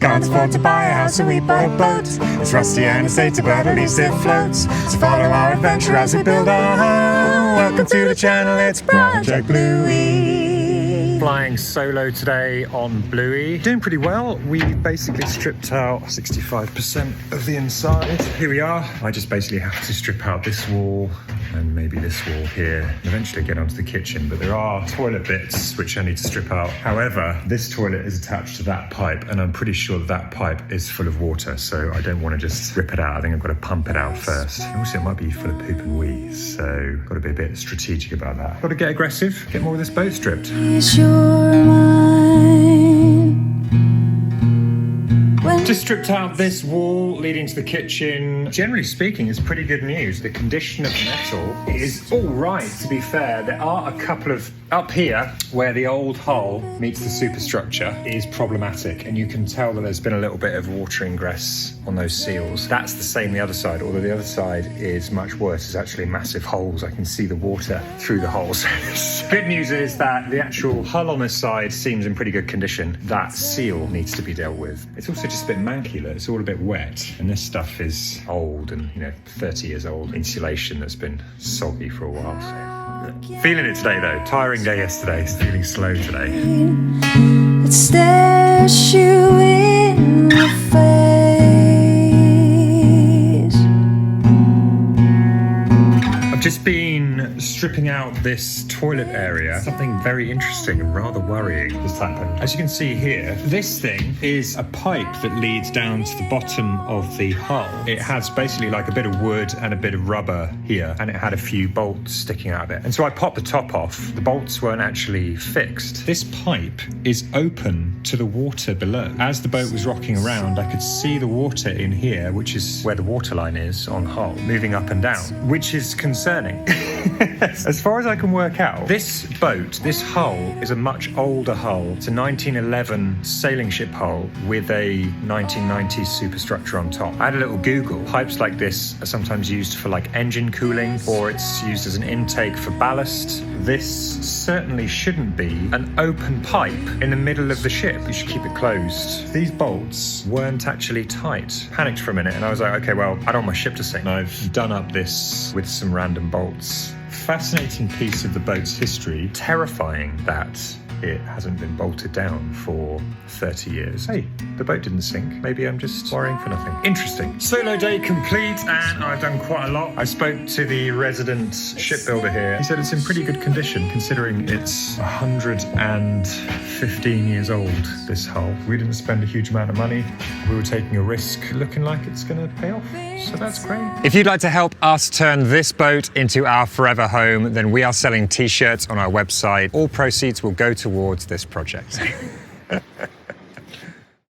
Can't afford to buy a house, so we bought a boat. It's rusty and it's dated, but at least it floats. So follow our adventure as we build our home. Welcome to the channel, it's Project Bluey. Flying solo today on Bluey. Doing pretty well. We basically stripped out 65% of the inside. Here we are. I just basically have to strip out this wall and maybe this wall here. Eventually get onto the kitchen, but there are toilet bits which I need to strip out. However, this toilet is attached to that pipe, and I'm pretty sure that pipe is full of water, so I don't want to just rip it out. I think I've got to pump it out first. And also, it might be full of poop and wee, so got to be a bit strategic about that. Got to get aggressive, get more of this boat stripped. Just stripped out this wall leading to the kitchen. Generally speaking, it's pretty good news. The condition of the metal is all right, to be fair. There are a couple of, up here, where the old hull meets the superstructure is problematic, and you can tell that there's been a little bit of water ingress on those seals. That's the same the other side, although the other side is much worse. There's actually massive holes. I can see the water through the holes. Good news is that the actual hull on this side seems in pretty good condition. That seal needs to be dealt with. It's also just a bit manky, look. It's all a bit wet, and this stuff is old and 30 years old insulation that's been soggy for a while. So feeling it today though. Tiring day yesterday. Feeling slow today. It stares you in the face. I've just been stripping out this toilet area. Something very interesting and rather worrying just happened. As you can see here, this thing is a pipe that leads down to the bottom of the hull. It has basically like a bit of wood and a bit of rubber here, and it had a few bolts sticking out of it. And so I popped the top off. The bolts weren't actually fixed. This pipe is open to the water below. As the boat was rocking around, I could see the water in here, which is where the water line is on hull, moving up and down, which is concerning. As far as I can work out, this boat, this hull, is a much older hull. It's a 1911 sailing ship hull with a 1990s superstructure on top. I had a little Google. Pipes like this are sometimes used for like engine cooling, or it's used as an intake for ballast. This certainly shouldn't be an open pipe in the middle of the ship. You should keep it closed. These bolts weren't actually tight. Panicked for a minute, and I was like, okay, well, I don't want my ship to sink. And I've done up this with some random bolts. Fascinating piece of the boat's history. Terrifying that it hasn't been bolted down for 30 years. Hey, the boat didn't sink. Maybe I'm just worrying for nothing. Interesting. Solo day complete, and I've done quite a lot. I spoke to the resident shipbuilder here. He said it's in pretty good condition, considering it's 115 years old, this hull. We didn't spend a huge amount of money. We were taking a risk, looking like it's gonna pay off. So that's great. If you'd like to help us turn this boat into our forever home, then we are selling T-shirts on our website. All proceeds will go towards this project.